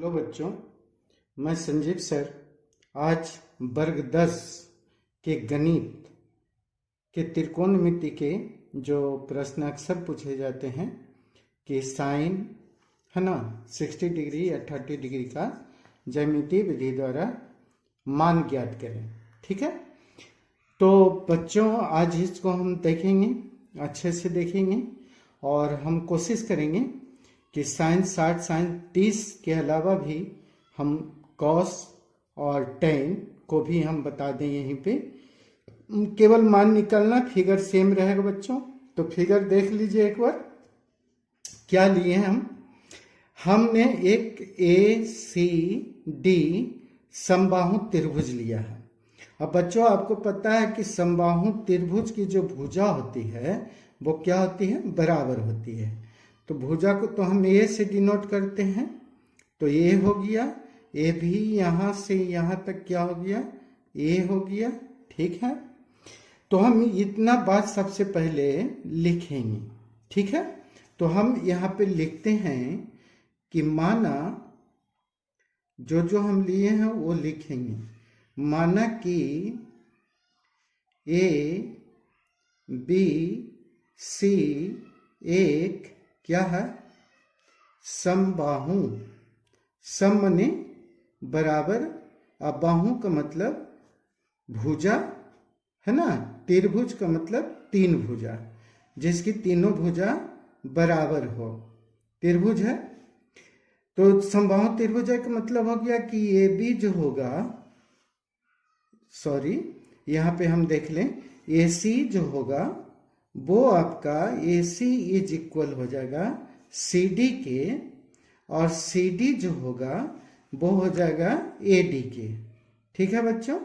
Hello बच्चों, मैं Sanjeev sir आज वर्ग 10 के गणित के त्रिकोणमिति के जो प्रश्न अक्सर पूछे जाते हैं कि साइन है ना 60 डिग्री या 30 डिग्री का ज्यामितीय विधि द्वारा मान ज्ञात करें। ठीक है, तो बच्चों आज इसको हम देखेंगे, अच्छे से देखेंगे और हम कोशिश करेंगे कि साइन 60 साइन 30 के अलावा भी हम कॉस और टेन को भी हम बता दें। यहीं पे केवल मान निकालना, फिगर सेम रहेगा बच्चों। तो फिगर देख लीजिए एक बार, क्या लिए हैं हमने एक ए सी डी समबाहु त्रिभुज लिया है। अब बच्चों आपको पता है कि समबाहु त्रिभुज की जो भुजा होती है वो क्या होती है, बराबर होती है। तो भुजा को तो हम ए से डिनोट करते हैं, तो ए हो गया, ए भी यहां से यहां तक क्या हो गया, ए हो गया। ठीक है, तो हम इतना बात सबसे पहले लिखेंगे। ठीक है, तो हम यहाँ पे लिखते हैं कि माना जो जो हम लिए हैं वो लिखेंगे। माना कि ए बी सी एक क्या है, समबाहु। सम मने बराबर, अब बाहु का मतलब भुजा है ना, त्रिभुज का मतलब तीन भुजा, जिसकी तीनों भुजा बराबर हो, त्रिभुज है। तो समबाहु त्रिभुज का मतलब हो गया कि ए बी जो होगा, सॉरी यहाँ पे हम देख लें, ए सी जो होगा वो आपका ए सी इज इक्वल हो जाएगा सी डी के, और सी डी जो होगा वो हो जाएगा ए डी के। ठीक है बच्चों,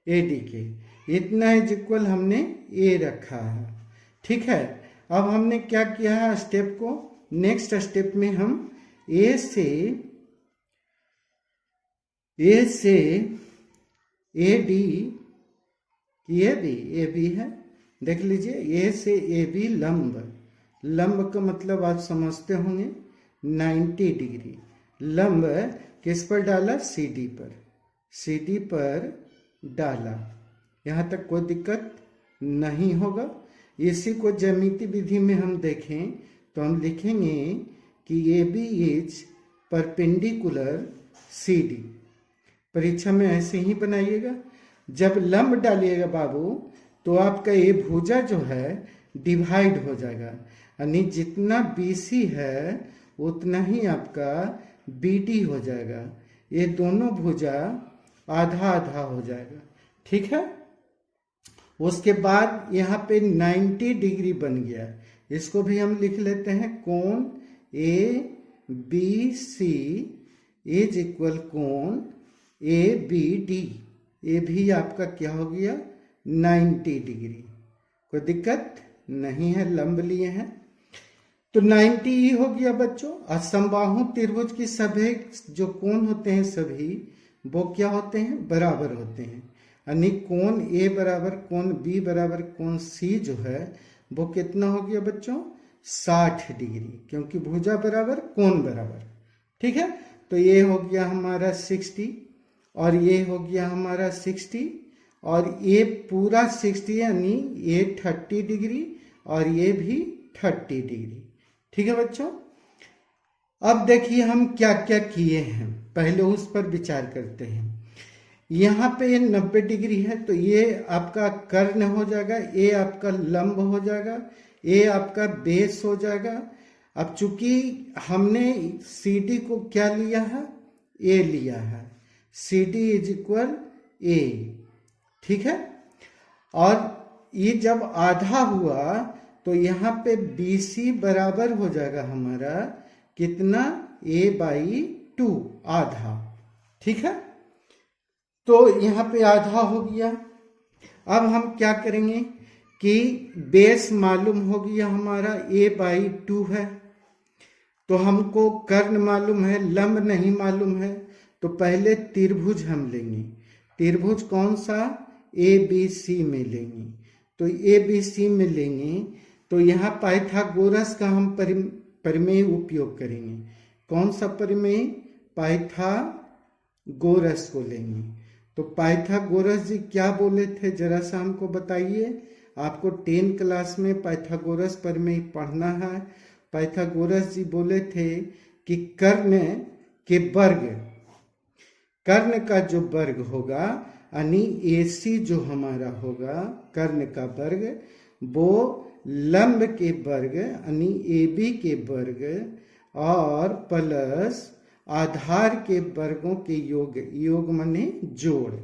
ए डी के इतना इज इक्वल हमने ए रखा है। ठीक है, अब हमने क्या किया है, स्टेप को नेक्स्ट स्टेप में हम ए से ए डी, ए बी है, देख लीजिए, ए से ए बी लंब, लंब का मतलब आप समझते होंगे 90 डिग्री। लंब किस पर डाला, सी डी पर डाला, यहाँ तक कोई दिक्कत नहीं होगा। इसी को ज्यामिति विधि में हम देखें तो हम लिखेंगे कि A B is perpendicular C D. परीक्षा में ऐसे ही बनाइएगा, जब लंब डालिएगा बाबू तो आपका ये भुजा जो है डिवाइड हो जाएगा, यानी जितना BC है उतना ही आपका BD हो जाएगा। ये दोनों भुजा आधा आधा हो जाएगा। ठीक है, उसके बाद यहाँ पे 90 डिग्री बन गया, इसको भी हम लिख लेते हैं, कोण ABC इज इक्वल कोण ABD। ये भी आपका क्या हो गया, 90 डिग्री। कोई दिक्कत नहीं है, लंब लिए हैं तो 90 ही हो गया बच्चों। और समबाहु त्रिभुज की सभी जो कोण होते हैं सभी वो क्या होते हैं, बराबर होते हैं। यानी कोण ए बराबर कोण बी बराबर कोण सी जो है वो कितना हो गया बच्चों, 60 डिग्री, क्योंकि भुजा बराबर कोण बराबर। ठीक है, तो ये हो गया हमारा 60 और ये हो गया हमारा 60 और ये पूरा 60, यानी ये 30 डिग्री और ये भी 30 डिग्री। ठीक है बच्चों, अब देखिए हम क्या क्या किए हैं, पहले उस पर विचार करते हैं। यहाँ पे ये 90 डिग्री है तो ये आपका कर्ण हो जाएगा, ये आपका लंब हो जाएगा, ये आपका बेस हो जाएगा। अब चूंकि हमने सी डी को क्या लिया है, ए लिया है, सी डी इज इक्वल ए। ठीक है, और ये जब आधा हुआ तो यहाँ पे BC बराबर हो जाएगा हमारा कितना, A/2 आधा। ठीक है, तो यहाँ पे आधा हो गया। अब हम क्या करेंगे कि बेस मालूम हो गया हमारा A/2 है, तो हमको कर्ण मालूम है, लंब नहीं मालूम है, तो पहले त्रिभुज हम लेंगे। त्रिभुज कौन सा, ABC में लेंगे। तो ABC में लेंगे तो यहाँ पाइथागोरस का हम परिमेय उपयोग करेंगे। कौन सा परिमेय, पाइथागोरस को लेंगे। तो पाइथागोरस जी क्या बोले थे जरा सा हमको बताइए। आपको 10 क्लास में पाइथागोरस पर में पढ़ना है। पाइथागोरस जी बोले थे कि कर्ण के वर्ग, कर्ण का जो वर्ग होगा यानी AC जो हमारा होगा कर्ण का वर्ग, वो लंब के वर्ग यानी AB के वर्ग और प्लस आधार के वर्गों के योग, योग माने जोड़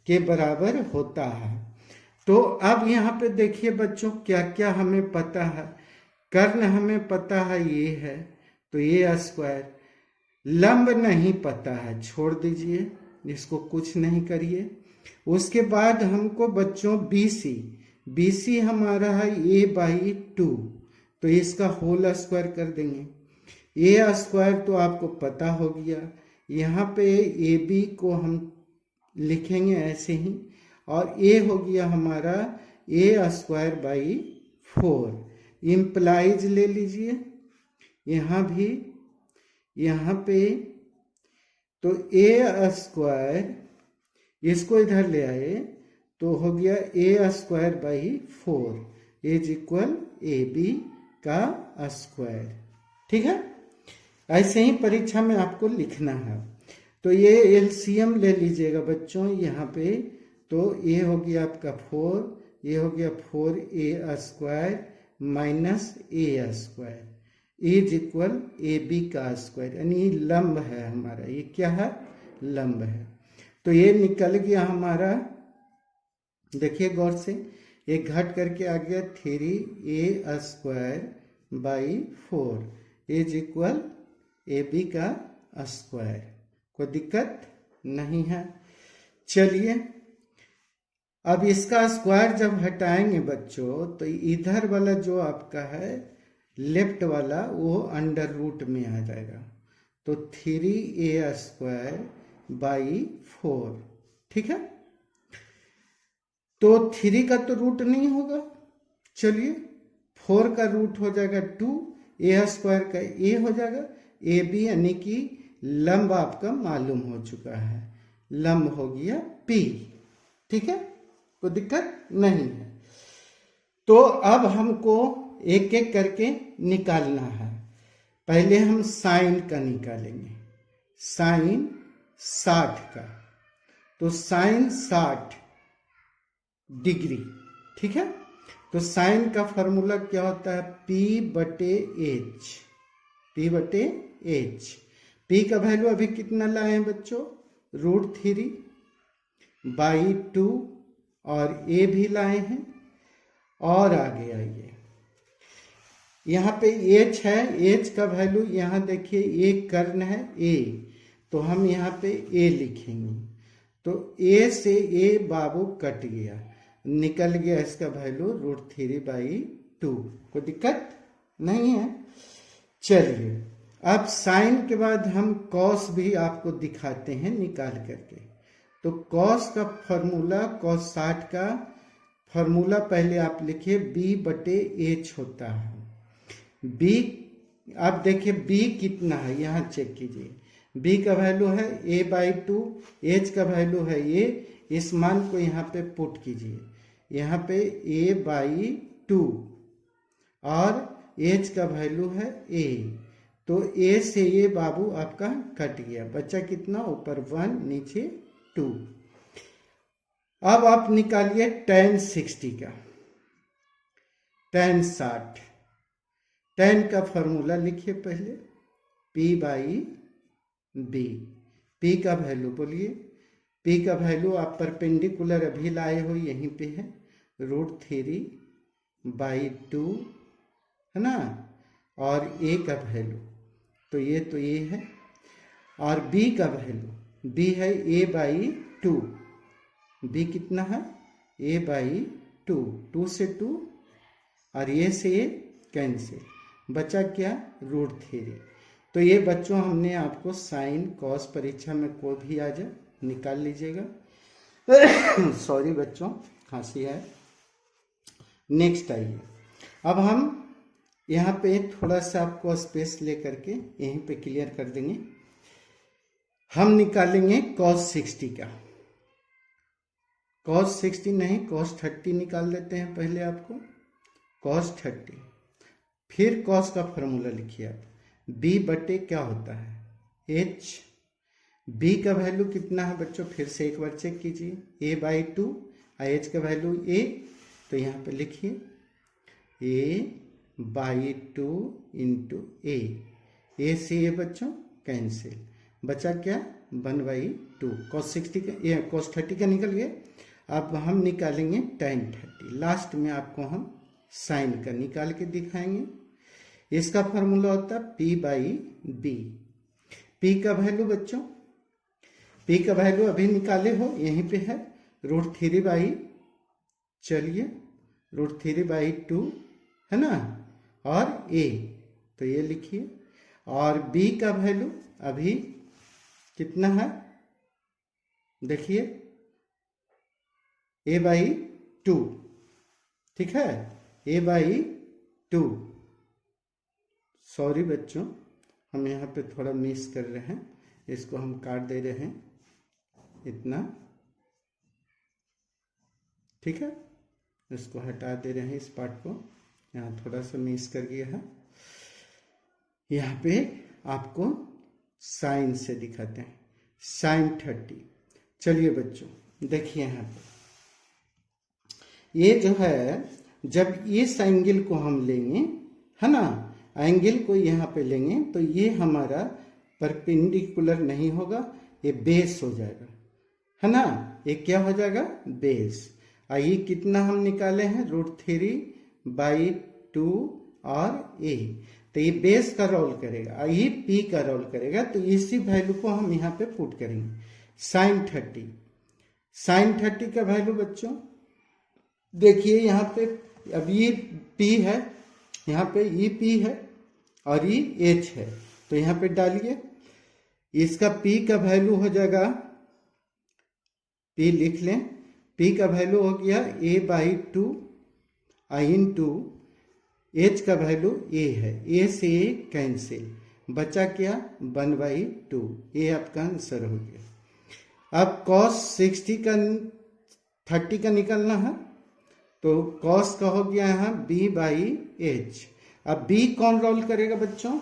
के बराबर होता है। तो अब यहाँ पे देखिए बच्चों क्या क्या हमें पता है। कर्ण हमें पता है ये है, तो ये स्क्वायर। लंब नहीं पता है, छोड़ दीजिए, इसको कुछ नहीं करिए। उसके बाद हमको बच्चों BC हमारा है A/2, तो इसका होल स्क्वायर कर देंगे। A स्क्वायर तो आपको पता हो गया। यहाँ पे AB को हम लिखेंगे ऐसे ही, और A हो गया हमारा A²/4। इम्प्लाइज ले लीजिए यहाँ भी, यहाँ पे तो A² इसको इधर ले आए तो हो गया A²/4 इज इक्वल AB का स्क्वायर। ठीक है, ऐसे ही परीक्षा में आपको लिखना है। तो ये LCM ले लीजिएगा बच्चों यहाँ पे, तो ये हो गया आपका 4, ये हो गया 4A² minus A² is equal AB का स्क्वायर, यानी लंब है हमारा, ये क्या है, लंब है। तो ये निकल गया हमारा, देखिए गौर से, ये घट करके आ गया 3A²/4 इज इक्वल AB का स्क्वायर। कोई दिक्कत नहीं है। चलिए अब इसका स्क्वायर जब हटाएंगे बच्चों, तो इधर वाला जो आपका है लेफ्ट वाला वो अंडर रूट में आ जाएगा, तो 3A²/4। ठीक है, तो 3 का तो रूट नहीं होगा, चलिए 4 का रूट हो जाएगा 2, A² का A हो जाएगा, AB यानी कि लंब आपका मालूम हो चुका है, लंब हो गया P। ठीक है, कोई दिक्कत नहीं है। तो अब हमको एक एक करके निकालना है। पहले हम साइन का निकालेंगे, साइन 60 का, तो साइन 60 डिग्री। ठीक है, तो साइन का फॉर्मूला क्या होता है, P/H। P/H, P का वैल्यू अभी कितना लाए हैं बच्चों, √3/2, और A भी लाए हैं, और आगे आइए यहाँ पे H है, H का वैल्यू यहाँ देखिए, A कर्ण है A, तो हम यहाँ पे A लिखेंगे, तो A से A बाबू कट गया, निकल गया इसका वैल्यू √3/2। कोई दिक्कत नहीं है। चलिए अब साइन के बाद हम कॉस भी आपको दिखाते हैं निकाल करके। तो कॉस का फॉर्मूला, कॉस 60 का फॉर्मूला पहले आप लिखिए, B/H होता है। B, आप देखिए B कितना है, यहाँ चेक कीजिए, B का वैल्यू है A/2, H का वैल्यू है A, इस मान को यहाँ पे पुट कीजिए, यहाँ पे A/2 और H का वैल्यू है A, तो A से A बाबू आपका कट गया, बचा कितना, ऊपर 1 नीचे 2। अब आप निकालिए tan 60 का, tan 60, tan का फॉर्मूला लिखिए पहले, P/B। P का वैल्यू बोलिए, P का वैल्यू आप परपेंडिकुलर अभी लाए हो, यहीं पे है, √3/2 है ना, और A का वैल्यू तो ये है, और B का वैल्यू, B है A/2, B कितना है, A/2, 2 से 2 और ये से ये कैंसिल, बचा क्या, √3। तो ये बच्चों हमने आपको साइन कॉस परीक्षा में कोई भी आ जाए निकाल लीजिएगा। सॉरी बच्चों, खांसी है। नेक्स्ट आइए, अब हम यहाँ पे थोड़ा सा आपको स्पेस ले करके यहीं पे क्लियर कर देंगे। हम निकालेंगे cos 60 का। cos 60 नहीं, cos 30 निकाल देते हैं पहले आपको। cos 30, फिर cos का फॉर्मूला लिखिए आप, b बटे क्या होता है h। b का वैल्यू कितना है बच्चों, फिर से एक बार चेक कीजिए, a/2, h का वैल्यू a, तो यहाँ पे लिखिए a/2 इंटू a से a बच्चों कैंसिल, बचा क्या 1/2। cos 60 का cos 30 का निकल गया। अब हम निकालेंगे tan 30, लास्ट में आपको हम साइन का निकाल के दिखाएंगे। इसका फॉर्मूला होता है p/b। p का वैल्यू बच्चों, p का वैल्यू अभी निकाले हो, यहीं पे है √3/, चलिए √3/2 है ना, और a, तो ये लिखिए। और b का वैल्यू अभी कितना है देखिए, a/2, ठीक है, a/2। सॉरी बच्चों, हम यहाँ पे थोड़ा मिस कर रहे हैं, इसको हम काट दे रहे हैं इतना, ठीक है, इसको हटा दे रहे हैं इस पार्ट को, यहाँ थोड़ा सा मिस कर गया है। यहाँ पे आपको साइन से दिखाते हैं, sin 30। चलिए बच्चों देखिए यहाँ पे, ये जो है जब इस एंगल को हम लेंगे है ना, एंगल को यहाँ पे लेंगे तो ये हमारा परपेंडिकुलर नहीं होगा, ये बेस हो जाएगा है ना, ये क्या हो जाएगा बेस। ये कितना हम निकाले हैं √3/2 और a, तो ये बेस का रोल करेगा, ये p का रोल करेगा, तो इसी वैल्यू को हम यहाँ पे पुट करेंगे। sin 30 का वैल्यू बच्चों देखिए यहाँ पे, अब ये p है, यहाँ पे ये p है और ये h है, तो यहाँ पे डालिए, इसका p का वैल्यू हो जाएगा, p लिख लें, p का वैल्यू हो गया a/2 इंटू h का वैल्यू a है, a से a कैंसिल, बचा क्या 1/2, ये आपका आंसर हो गया। अब cos 60 का 30 का निकलना है, तो cos का हो गया यहाँ b/h। अब b कौन रोल करेगा बच्चों,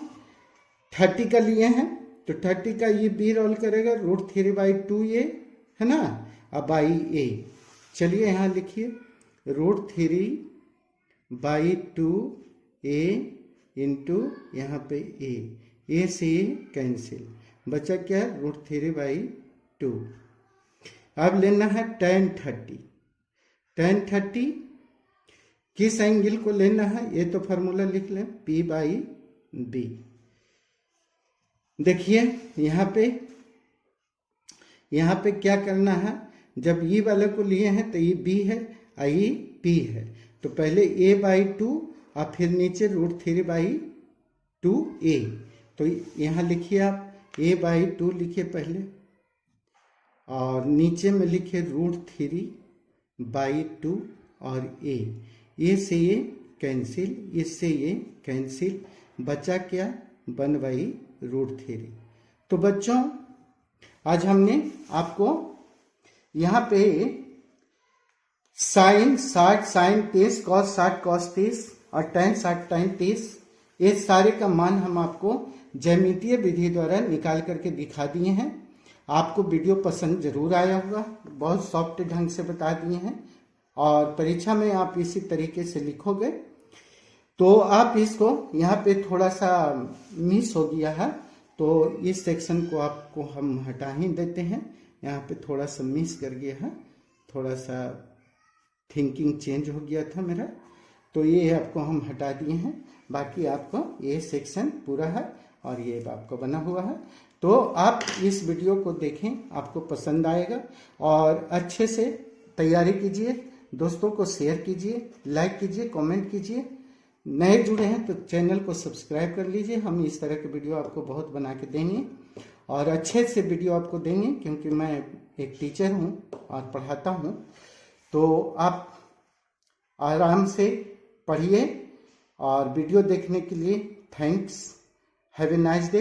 30 का लिए हैं तो 30 का ये b रोल करेगा √3/2 ये है ना, अब a, चलिए यहाँ लिखिए √3/2 a इंटू यहाँ पे a से a कैंसिल, बचा क्या √3/2। अब लेना है tan 30 किस एंगल को लेना है, ये तो फॉर्मूला लिख लें p/b। देखिए यहाँ पे क्या करना है, जब ये वाले को लिए हैं तो ये b है, ये p है, तो पहले a/2 और फिर नीचे √3/2 a, तो यहाँ लिखिए आप a/2 लिखिए पहले, और नीचे में लिखिए √3/2 और a से ये कैंसिल, इससे ये कैंसिल, बचा क्या 1/√3। तो बच्चों आज हमने आपको यहाँ पे sin 60 sin 30, cos 60 cos 30 और tan 60 tan 30, ये सारे का मान हम आपको ज्यामितीय विधि द्वारा निकाल करके दिखा दिए हैं। आपको वीडियो पसंद जरूर आया होगा, बहुत सॉफ्ट ढंग से बता दिए हैं, और परीक्षा में आप इसी तरीके से लिखोगे तो आप इसको, यहाँ पे थोड़ा सा मिस हो गया है तो इस सेक्शन को आपको हम हटा ही देते हैं, यहाँ पे थोड़ा सा मिस कर गया है, थोड़ा सा थिंकिंग चेंज हो गया था मेरा, तो ये आपको हम हटा दिए हैं। बाकी आपको ये सेक्शन पूरा है और ये आपको बना हुआ है, तो आप इस वीडियो को देखें, आपको पसंद आएगा और अच्छे से तैयारी कीजिए, दोस्तों को शेयर कीजिए, लाइक कीजिए, कमेंट कीजिए। नए जुड़े हैं तो चैनल को सब्सक्राइब कर लीजिए, हम इस तरह के वीडियो आपको बहुत बना के देंगे और अच्छे से वीडियो आपको देंगे, क्योंकि मैं एक टीचर हूँ और पढ़ाता हूँ, तो आप आराम से पढ़िए। और वीडियो देखने के लिए thanks, have a nice day.